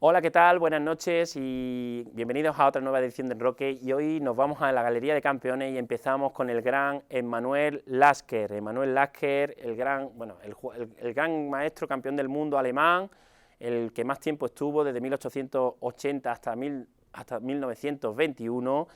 Hola, ¿qué tal? Buenas noches y bienvenidos a otra nueva edición de Enroque. Y hoy nos vamos a la Galería de Campeones y empezamos con el gran Emanuel Lasker. Emanuel Lasker, el gran, el gran maestro campeón del mundo alemán, el que más tiempo estuvo, desde 1880 hasta 1921.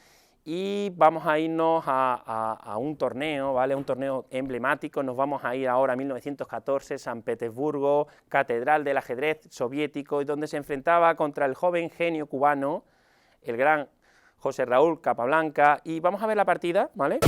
Y vamos a irnos a un torneo, ¿vale? Un torneo emblemático. Nos vamos a ir ahora a 1914, San Petersburgo, catedral del ajedrez soviético, y donde se enfrentaba contra el joven genio cubano, el gran José Raúl Capablanca. Y vamos a ver la partida, ¿vale?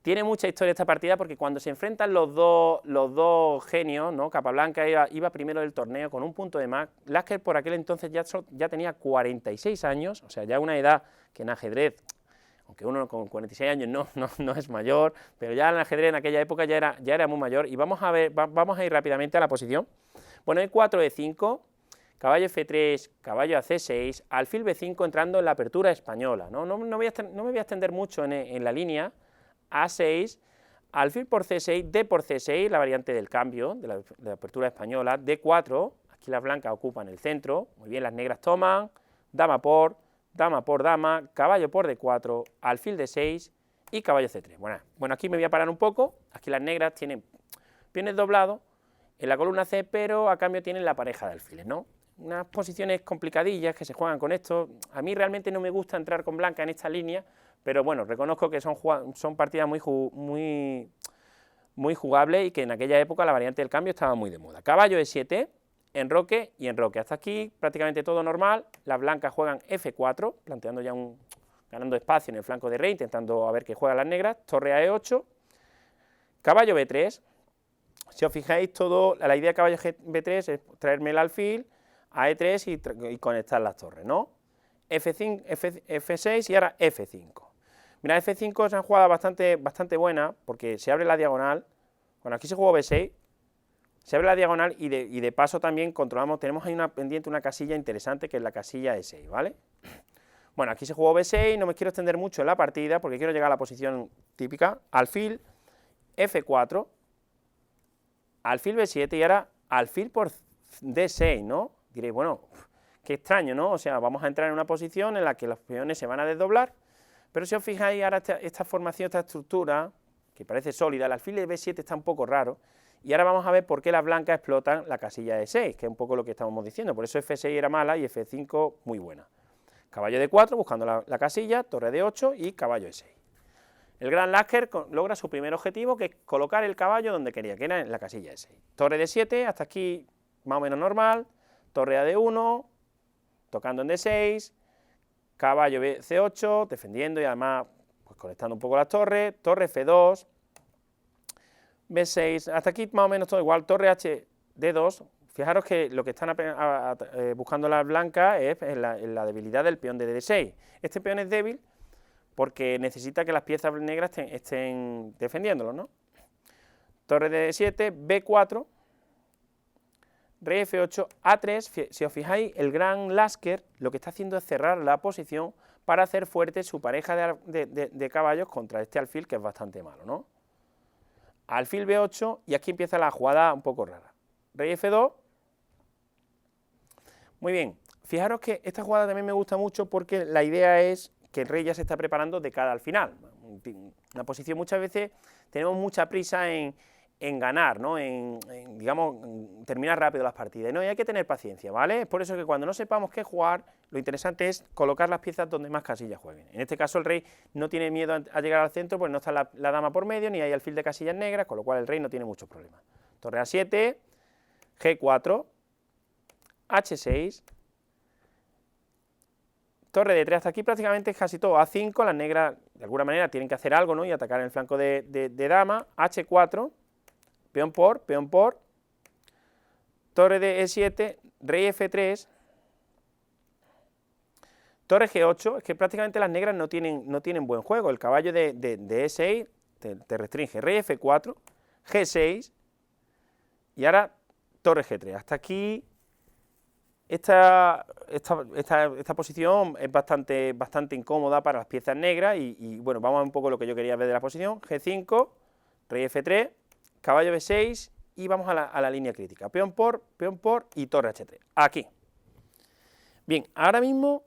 Tiene mucha historia esta partida porque cuando se enfrentan los dos genios, ¿no? Capablanca iba primero del torneo con un punto de más. Lasker por aquel entonces ya tenía 46 años, o sea, ya una edad que en ajedrez, aunque uno con 46 años no es mayor, pero ya en ajedrez en aquella época ya era muy mayor. Y vamos a ir rápidamente a la posición. Bueno, E4, E5, caballo F3, caballo a C6, alfil B5 entrando en la apertura española. No me voy a extender mucho en la línea. A6, alfil por C6, D por C6, la variante del cambio, de la apertura española, D4, aquí las blancas ocupan el centro, muy bien, las negras toman, dama por dama, caballo por D4, alfil D6 y caballo C3. Bueno, aquí me voy a parar un poco, aquí las negras tienen peones doblados en la columna C, pero a cambio tienen la pareja de alfiles, ¿no? Unas posiciones complicadillas que se juegan con esto. A mí realmente no me gusta entrar con blanca en esta línea, pero bueno, reconozco que son partidas muy jugables y que en aquella época la variante del cambio estaba muy de moda. Caballo E7, enroque y enroque. Hasta aquí prácticamente todo normal. Las blancas juegan F4, planteando ya ganando espacio en el flanco de rey, intentando a ver qué juegan las negras. Torre a E8, caballo B3. Si os fijáis, la idea de caballo B3 es traerme el alfil a E3 y conectar las torres, ¿no? F5, F6 y ahora F5. Mira, F5 es una jugada bastante buena, porque se abre la diagonal. Bueno, aquí se jugó B6, se abre la diagonal y de paso también tenemos ahí una casilla interesante, que es la casilla E6, ¿vale? Bueno, aquí se jugó B6, no me quiero extender mucho en la partida, porque quiero llegar a la posición típica, alfil, F4, alfil B7 y ahora alfil por D6, ¿no? Diréis, bueno, qué extraño, ¿no? O sea, vamos a entrar en una posición en la que los peones se van a desdoblar, pero si os fijáis ahora esta formación, esta estructura, que parece sólida, el alfil de B7 está un poco raro, y ahora vamos a ver por qué las blancas explotan la casilla de 6, que es un poco lo que estamos diciendo, por eso F6 era mala y F5 muy buena. Caballo de 4 buscando la casilla, torre de 8 y caballo de 6. El gran Lasker logra su primer objetivo, que es colocar el caballo donde quería, que era en la casilla de 6. Torre de 7, hasta aquí más o menos normal, torre a D1, tocando en D6, caballo C8, defendiendo y además pues, conectando un poco las torres, torre F2, B6, hasta aquí más o menos todo igual, torre H, D2, fijaros que lo que están buscando las blancas es la debilidad del peón de D6, este peón es débil porque necesita que las piezas negras estén defendiéndolo, ¿no? Torre de D7, B4, rey F8, A3, si os fijáis, el gran Lasker lo que está haciendo es cerrar la posición para hacer fuerte su pareja de caballos contra este alfil, que es bastante malo, ¿no? Alfil B8, y aquí empieza la jugada un poco rara. Rey F2, muy bien, fijaros que esta jugada también me gusta mucho porque la idea es que el rey ya se está preparando de cara al final. Una posición muchas veces tenemos mucha prisa en ganar, ¿no? Digamos, terminar rápido las partidas, ¿no? Y hay que tener paciencia, ¿vale? Es por eso que cuando no sepamos qué jugar, lo interesante es colocar las piezas donde más casillas jueguen. En este caso el rey no tiene miedo a llegar al centro, pues no está la dama por medio, ni hay alfil de casillas negras, con lo cual el rey no tiene muchos problemas. Torre A7, G4, H6, torre de 3, hasta aquí prácticamente es casi todo. A5, las negras de alguna manera tienen que hacer algo, ¿no? Y atacar en el flanco de dama, H4, peón por, torre de E7, rey F3, torre G8, es que prácticamente las negras no tienen buen juego, el caballo de E6 te restringe, rey F4, G6, y ahora torre G3, hasta aquí esta posición es bastante incómoda para las piezas negras, y bueno, vamos a ver un poco lo que yo quería ver de la posición, G5, rey F3, caballo B6 y vamos a la línea crítica. Peón por y torre H3. Aquí. Bien, ahora mismo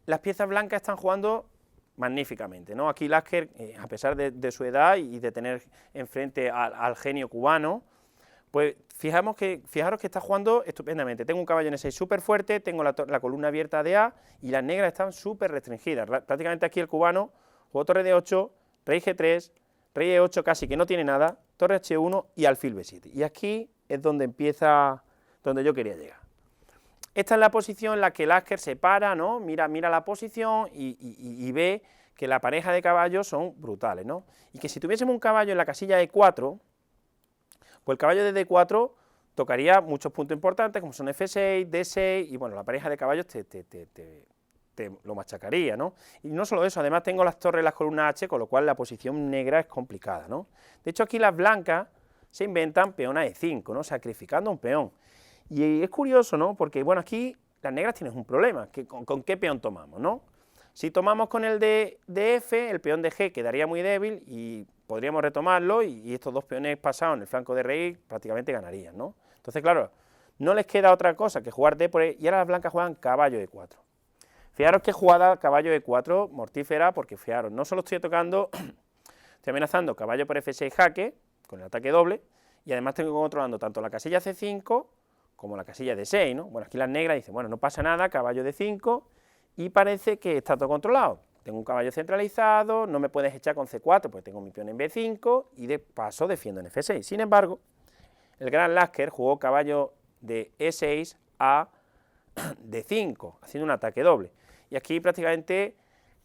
las piezas blancas están jugando magníficamente, ¿no? Aquí Lasker, a pesar de su edad y de tener enfrente al genio cubano, pues fijaros que está jugando estupendamente. Tengo un caballo en E6 súper fuerte, tengo la columna abierta de A y las negras están súper restringidas. Prácticamente aquí el cubano jugó torre D8, rey G3, rey E8 casi que no tiene nada, torre H1 y alfil B7. Y aquí es donde empieza, donde yo quería llegar. Esta es la posición en la que Lasker se para, ¿no? Mira la posición y ve que la pareja de caballos son brutales, ¿no? Y que si tuviésemos un caballo en la casilla E4, pues el caballo de D4 tocaría muchos puntos importantes, como son F6, D6, y bueno, la pareja de caballos te lo machacaría, ¿no? Y no solo eso, además tengo las torres en las columnas H, con lo cual la posición negra es complicada, ¿no? De hecho, aquí las blancas se inventan peón a E5, ¿no? Sacrificando un peón. Y es curioso, ¿no? Porque, bueno, aquí las negras tienen un problema, que ¿con qué peón tomamos, no? Si tomamos con el de F, el peón de G quedaría muy débil y podríamos retomarlo y estos dos peones pasados en el flanco de rey prácticamente ganarían, ¿no? Entonces, claro, no les queda otra cosa que jugar D por E, y ahora las blancas juegan caballo E4. Fijaros qué jugada caballo E4 mortífera, porque fijaros, no solo estoy tocando, estoy amenazando caballo por F6 jaque, con el ataque doble, y además tengo controlando tanto la casilla C5 como la casilla D6, ¿no? Bueno, aquí las negras dicen, bueno, no pasa nada, caballo D5, y parece que está todo controlado. Tengo un caballo centralizado, no me puedes echar con C4, porque tengo mi peón en B5, y de paso defiendo en F6. Sin embargo, el gran Lasker jugó caballo de E6 a D5, haciendo un ataque doble. Y aquí prácticamente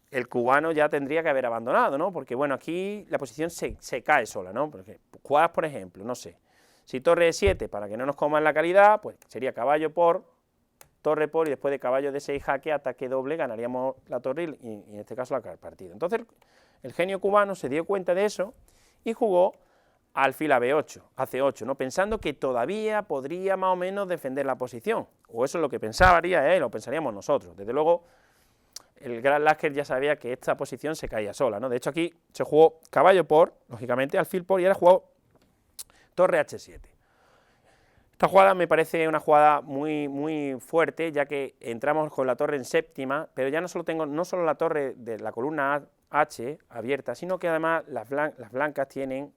el cubano ya tendría que haber abandonado, ¿no? Porque, bueno, aquí la posición se cae sola, ¿no? Porque jugadas, por ejemplo, no sé, si torre E7, para que no nos coman la calidad, pues sería caballo por, torre por, y después de caballo D6 jaque, ataque doble, ganaríamos la torre y en este caso la partida. Entonces el genio cubano se dio cuenta de eso y jugó alfil a B8, a C8, ¿no? Pensando que todavía podría más o menos defender la posición, o eso es lo que pensaría él, o pensaríamos nosotros. Desde luego, el gran Lasker ya sabía que esta posición se caía sola, ¿no? De hecho, aquí se jugó caballo por, lógicamente, alfil por, y ahora jugó torre H7. Esta jugada me parece una jugada muy fuerte, ya que entramos con la torre en séptima, pero ya no solo la torre de la columna H abierta, sino que además las blancas tienen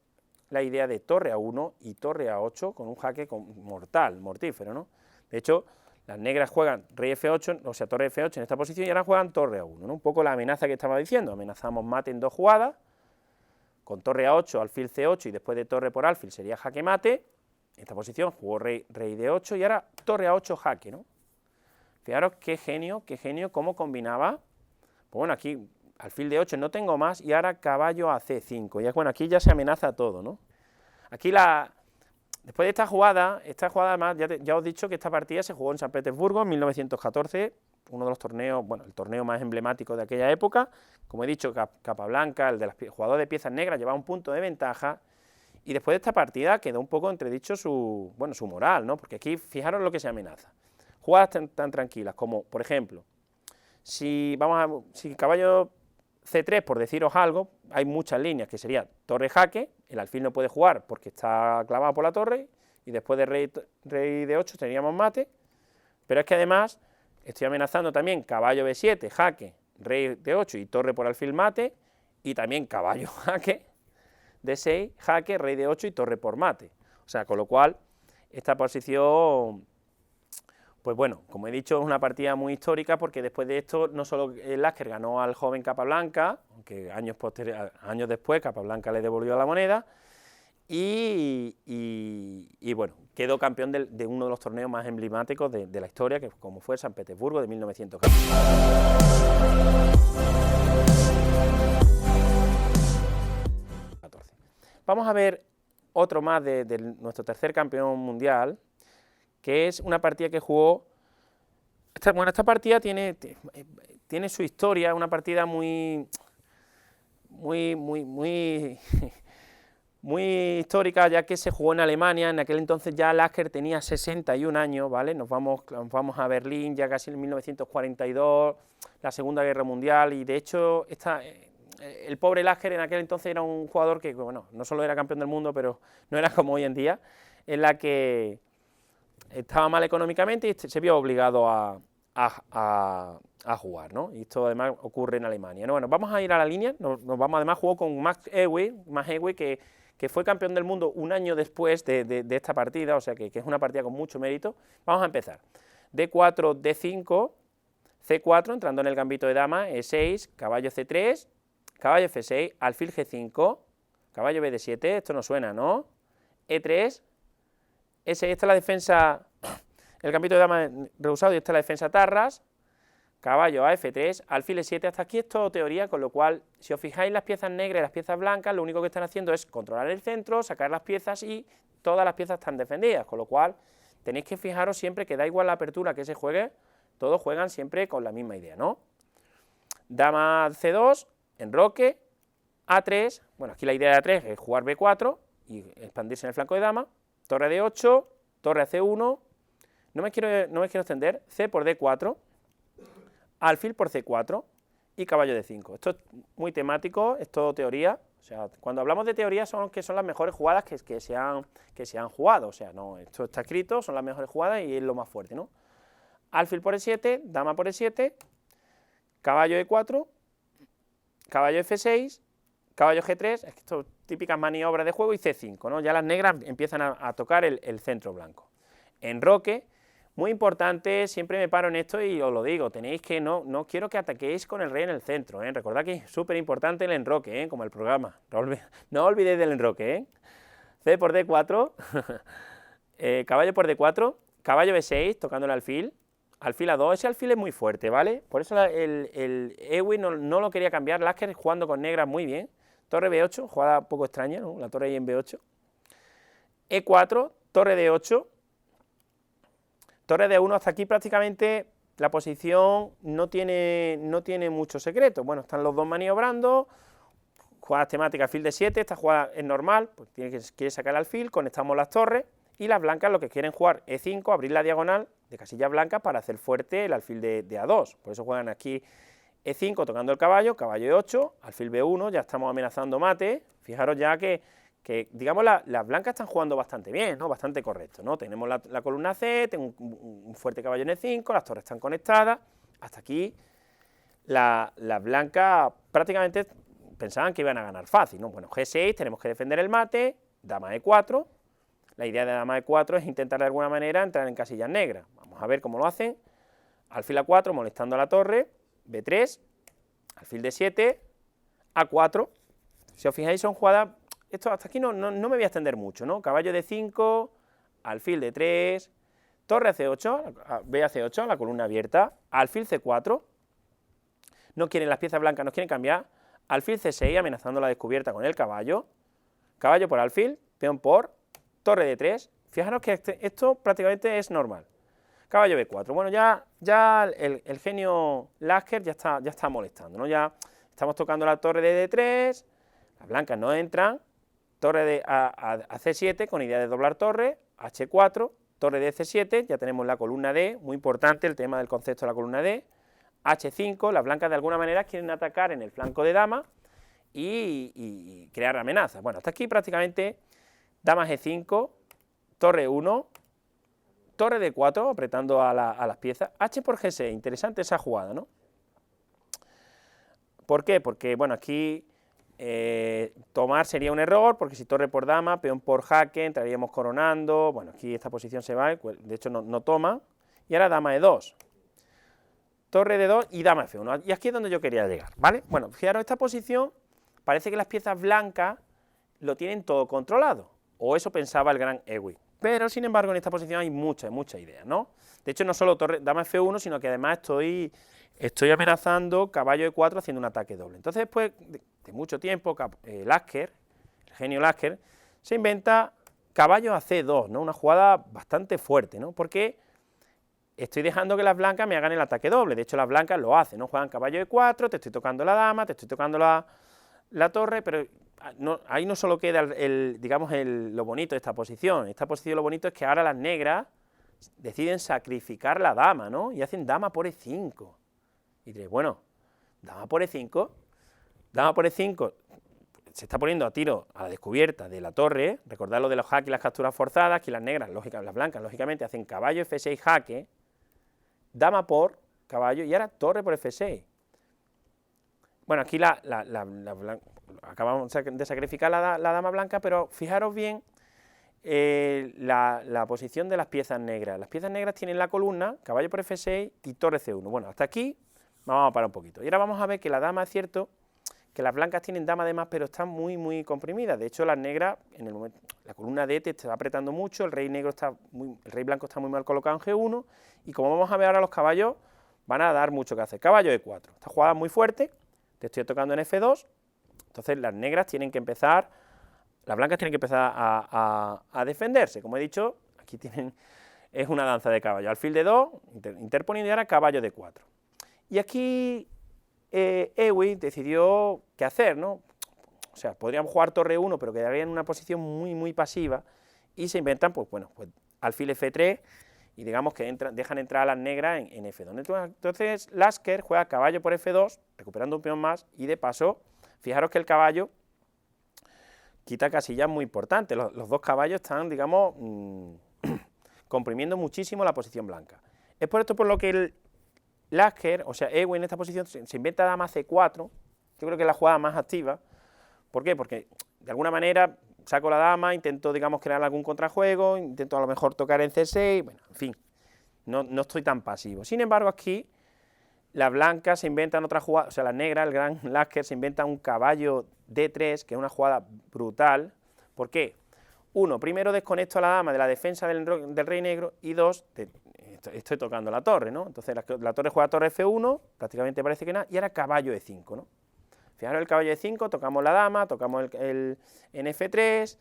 la idea de torre A1 y torre A8 con un jaque mortífero, ¿no? De hecho, las negras juegan rey F8, o sea, torre F8 en esta posición, y ahora juegan torre A1, ¿no? Un poco la amenaza que estaba diciendo, amenazamos mate en dos jugadas, con torre A8, alfil C8 y después de torre por alfil sería jaque mate. En esta posición jugó rey D8 y ahora torre A8 jaque, ¿no? Fijaros qué genio, cómo combinaba. Pues bueno, aquí alfil D8 no tengo más y ahora caballo a C5. Y bueno, aquí ya se amenaza todo, ¿no? Aquí después de esta jugada además, ya os he dicho que esta partida se jugó en San Petersburgo en 1914, uno de los torneos, bueno, el torneo más emblemático de aquella época. Como he dicho, Capablanca, el de los jugadores de piezas negras, llevaba un punto de ventaja, y después de esta partida quedó un poco entredicho su moral, ¿no? Porque aquí, fijaros lo que se amenaza. Jugadas tan tranquilas como, por ejemplo, si caballo C3, por deciros algo, hay muchas líneas, que sería torre jaque, el alfil no puede jugar porque está clavado por la torre, y después de rey D8 teníamos mate, pero es que además estoy amenazando también caballo B7, jaque, rey D8 y torre por alfil mate, y también caballo jaque, D6, jaque, rey D8 y torre por mate. O sea, con lo cual, esta posición, pues bueno, como he dicho, es una partida muy histórica, porque después de esto, no solo Lasker ganó al joven Capablanca, aunque años después Capablanca le devolvió la moneda, y bueno, quedó campeón de uno de los torneos más emblemáticos de la historia, que como fue San Petersburgo de 1914. Vamos a ver otro más de nuestro tercer campeón mundial, que es una partida que jugó. Esta partida tiene su historia, una partida muy histórica, ya que se jugó en Alemania. En aquel entonces ya Lasker tenía 61 años, ¿vale? Nos vamos a Berlín ya casi en 1942, la Segunda Guerra Mundial, y de hecho el pobre Lasker en aquel entonces era un jugador que, bueno, no solo era campeón del mundo, pero no era como hoy en día, en la que estaba mal económicamente y se vio obligado a jugar, ¿no? Y esto además ocurre en Alemania, ¿no? Bueno, vamos a ir a la línea, nos vamos, además jugó con Max Euwe, que fue campeón del mundo un año después de esta partida, o sea que es una partida con mucho mérito. Vamos a empezar. D4, D5, C4, entrando en el gambito de dama, E6, caballo C3, caballo F6, alfil G5, caballo BD7, esto no suena, ¿no? E3, E6, esta es la defensa, el gambito de dama rehusado y esta es la defensa Tarras, caballo a F3, alfil E7, hasta aquí es todo teoría, con lo cual, si os fijáis las piezas negras y las piezas blancas, lo único que están haciendo es controlar el centro, sacar las piezas y todas las piezas están defendidas, con lo cual tenéis que fijaros siempre que da igual la apertura que se juegue, todos juegan siempre con la misma idea, ¿no? Dama C2, enroque, A3, bueno, aquí la idea de A3 es jugar B4 y expandirse en el flanco de dama, torre D8, torre a C1, no me quiero extender, C por D4, alfil por C4 y caballo D5. Esto es muy temático, es todo teoría, o sea, cuando hablamos de teoría son las mejores jugadas que se han jugado, o sea, no, esto está escrito, son las mejores jugadas y es lo más fuerte, ¿no? Alfil por E7, dama por E7, caballo E4, caballo F6, caballo G3, es que esto típicas maniobras de juego, y C5, ¿no? Ya las negras empiezan a tocar el centro blanco. Enroque, muy importante, siempre me paro en esto y os lo digo, tenéis que, no quiero que ataquéis con el rey en el centro, ¿eh? Recordad que es súper importante el enroque, ¿eh? Como el programa, no olvidéis del enroque, ¿eh? C por D4, caballo por D4, caballo B6, tocando el alfil, alfil A2, ese alfil es muy fuerte, ¿vale? Por eso el Euwe no lo quería cambiar, Lasker jugando con negras muy bien, torre B8, jugada un poco extraña, ¿no? La torre ahí en B8, E4, torre D8, torre D1, hasta aquí prácticamente la posición no tiene mucho secreto. Bueno, están los dos maniobrando, jugadas temáticas, alfil D7, esta jugada es normal, pues quiere sacar el alfil, conectamos las torres, y las blancas lo que quieren jugar E5, abrir la diagonal de casillas blancas para hacer fuerte el alfil de A2, por eso juegan aquí E5 tocando el caballo, caballo E8, alfil B1, ya estamos amenazando mate, fijaros ya que digamos las blancas están jugando bastante bien, ¿no? Bastante correcto, ¿no? Tenemos la columna C, tengo un fuerte caballo en E5, las torres están conectadas, hasta aquí las blancas prácticamente pensaban que iban a ganar fácil, ¿no? Bueno, G6, tenemos que defender el mate, dama E4, la idea de dama E4 es intentar de alguna manera entrar en casillas negras, vamos a ver cómo lo hacen, alfil A4 molestando a la torre, B3, alfil D7, A4, si os fijáis son jugadas. Esto hasta aquí no me voy a extender mucho, ¿no? Caballo D5, alfil D3, torre C8, B a C8, la columna abierta, alfil C4, no quieren las piezas blancas, nos quieren cambiar, alfil C6, amenazando la descubierta con el caballo, caballo por alfil, peón por, torre D3, fijaros que esto prácticamente es normal, caballo B4, bueno, ya el genio Lasker ya está molestando, ¿no? Ya estamos tocando la torre de D3, las blancas no entran, torre a C7 con idea de doblar torre, H4, torre de C7, ya tenemos la columna D, muy importante el tema del concepto de la columna D, H5, las blancas de alguna manera quieren atacar en el flanco de dama y crear amenazas. Bueno, hasta aquí prácticamente dama G5, torre 1, torre D4, apretando a las piezas, H por G6, interesante esa jugada, ¿no? ¿Por qué? Porque, bueno, aquí tomar sería un error, porque si torre por dama, peón por jaque, entraríamos coronando, bueno, aquí esta posición se va, de hecho no toma, y ahora dama E2, torre D2 y dama F1, y aquí es donde yo quería llegar, ¿vale? Bueno, fijaros, esta posición, parece que las piezas blancas lo tienen todo controlado, o eso pensaba el gran Euwe, pero sin embargo en esta posición hay muchas ideas, ¿no? De hecho no solo dama F1, sino que además estoy amenazando caballo E4 haciendo un ataque doble. Entonces después de mucho tiempo, Lasker, el genio Lasker, se inventa caballo a C2, ¿no? Una jugada bastante fuerte, ¿no? Porque estoy dejando que las blancas me hagan el ataque doble, de hecho las blancas lo hacen, ¿no? Juegan caballo E4, te estoy tocando la dama, te estoy tocando la torre, pero ahí no solo queda digamos lo bonito de esta posición lo bonito es que ahora las negras deciden sacrificar la dama, ¿no? Y hacen dama por E5. Y diréis, bueno, dama por E5, Dama por E5, se está poniendo a tiro a la descubierta de la torre, recordad lo de los jaques y las capturas forzadas, que las negras, las blancas, lógicamente, hacen caballo F6 jaque, dama por caballo, y ahora torre por F6. Bueno, aquí acabamos de sacrificar la dama blanca, pero fijaros bien la posición de las piezas negras. Las piezas negras tienen la columna, caballo por F6 y torre C1. Bueno, hasta aquí vamos a parar un poquito. Y ahora vamos a ver que la dama, es cierto, que las blancas tienen dama de más, pero están muy, muy comprimidas. De hecho, las negras, en el momento, la columna D te está apretando mucho, el rey blanco está muy mal colocado en G1, y como vamos a ver ahora, los caballos van a dar mucho que hacer. Caballo E4, esta jugada es muy fuerte, te estoy tocando en F2, entonces las negras tienen que empezar, las blancas tienen que empezar a defenderse. Como he dicho, aquí es una danza de caballo. Alfil de 2, interponiendo, y ahora caballo D4. Y aquí Ewing decidió qué hacer, ¿no? O sea, podríamos jugar torre 1, pero quedaría en una posición muy, muy pasiva, y se inventan, pues bueno, pues alfil F3, y digamos que dejan entrar a las negras en F2. Entonces Lasker juega caballo por F2, recuperando un peón más, y de paso, fijaros que el caballo quita casillas muy importantes. Los dos caballos están, digamos, comprimiendo muchísimo la posición blanca. Es por esto por lo que el Lasker, o sea, Ewing en esta posición se inventa dama C4, yo creo que es la jugada más activa. ¿Por qué? Porque de alguna manera saco la dama, intento, digamos, crear algún contrajuego, intento a lo mejor tocar en C6, bueno, en fin, no estoy tan pasivo. Sin embargo, aquí las blancas se inventan otra jugada, o sea, las negras, el gran Lasker se inventa un caballo D3, que es una jugada brutal. ¿Por qué? Uno, primero desconecto a la dama de la defensa del rey negro, y dos, estoy tocando la torre, ¿no? Entonces la torre juega torre F1, prácticamente parece que nada, y ahora caballo E5, ¿no? Fijaros el caballo E5, tocamos la dama, tocamos en F3,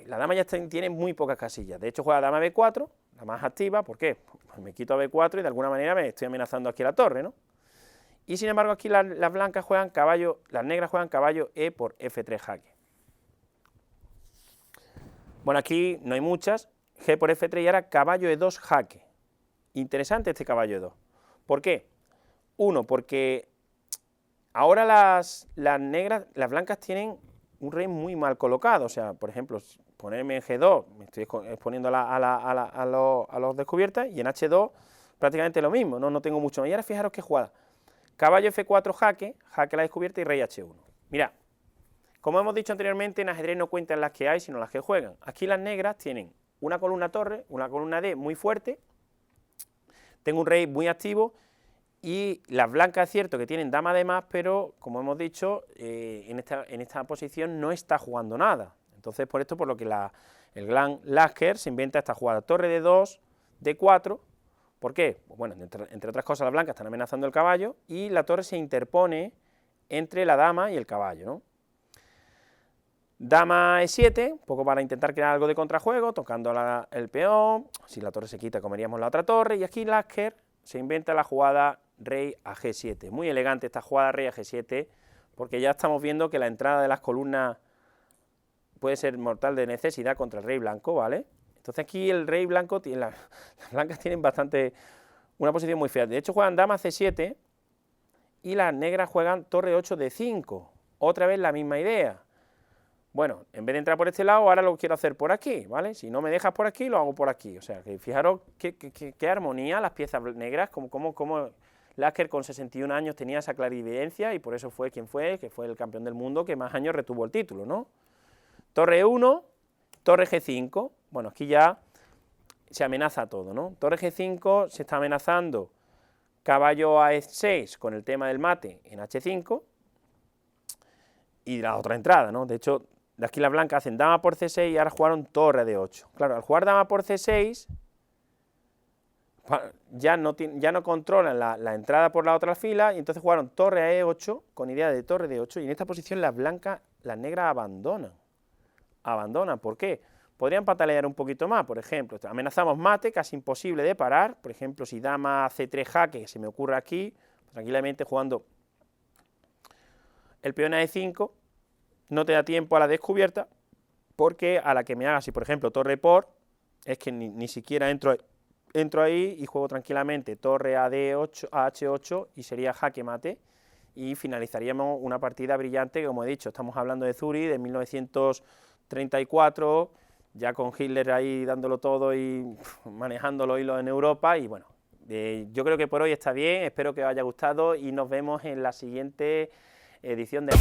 la dama ya tiene muy pocas casillas, de hecho juega dama B4, la más activa. ¿Por qué? Pues me quito a B4 y de alguna manera me estoy amenazando aquí la torre, ¿no? Y sin embargo aquí las blancas juegan caballo, las negras juegan caballo E por F3 jaque. Bueno, aquí no hay muchas, G por F3 y ahora caballo E2 jaque. Interesante este caballo E2. ¿Por qué? Uno, porque ahora las negras, las blancas tienen un rey muy mal colocado, o sea, por ejemplo, ponerme en G2, me estoy exponiendo a los descubiertas, y en H2 prácticamente lo mismo, no tengo mucho más. Y ahora fijaros qué jugada, caballo F4 jaque, jaque la descubierta y rey H1. Mirad, como hemos dicho anteriormente, en ajedrez no cuentan las que hay, sino las que juegan. Aquí las negras tienen una columna torre, una columna D muy fuerte, tengo un rey muy activo, y las blancas es cierto que tienen dama de más, pero como hemos dicho, en esta posición no está jugando nada. Entonces por esto por lo que el gran Lasker se inventa esta jugada, torre de 2, D4. ¿Por qué? Pues bueno, entre otras cosas las blancas están amenazando el caballo, y la torre se interpone entre la dama y el caballo, ¿no? Dama E7, un poco para intentar crear algo de contrajuego, tocando el peón, si la torre se quita comeríamos la otra torre, y aquí Lasker se inventa la jugada rey a G7, muy elegante esta jugada rey a G7, porque ya estamos viendo que la entrada de las columnas puede ser mortal de necesidad contra el rey blanco, ¿vale? Entonces aquí el rey blanco, las blancas tienen una posición muy fea, de hecho juegan dama C7, y las negras juegan torre 8 D5, otra vez la misma idea. Bueno, en vez de entrar por este lado, ahora lo quiero hacer por aquí, ¿vale? Si no me dejas por aquí, lo hago por aquí. O sea, que fijaros qué armonía las piezas negras, como Lasker con 61 años tenía esa clarividencia, y por eso fue quien fue, que fue el campeón del mundo que más años retuvo el título, ¿no? Torre 1, torre G5, bueno, aquí ya se amenaza todo, ¿no? Torre G5 se está amenazando, caballo a E6 con el tema del mate en H5, y la otra entrada, ¿no? De hecho, de aquí las blancas hacen dama por C6 y ahora jugaron torre de 8. Claro, al jugar dama por C6, ya no controlan la entrada por la otra fila, y entonces jugaron torre a E8 con idea de torre de 8, y en esta posición las negras abandonan. ¿Por qué? Podrían patalear un poquito más, por ejemplo, amenazamos mate, casi imposible de parar, por ejemplo, si dama C3 jaque, se me ocurre aquí, tranquilamente jugando el peón a E5, no te da tiempo a la descubierta, porque a la que me haga, si por ejemplo torre por, es que ni siquiera entro ahí y juego tranquilamente torre a D8, a H8, y sería jaque mate, y finalizaríamos una partida brillante, que como he dicho, estamos hablando de Zurich, de 1934, ya con Hitler ahí dándolo todo y manejando los hilos en Europa, y bueno, yo creo que por hoy está bien, espero que os haya gustado y nos vemos en la siguiente edición de...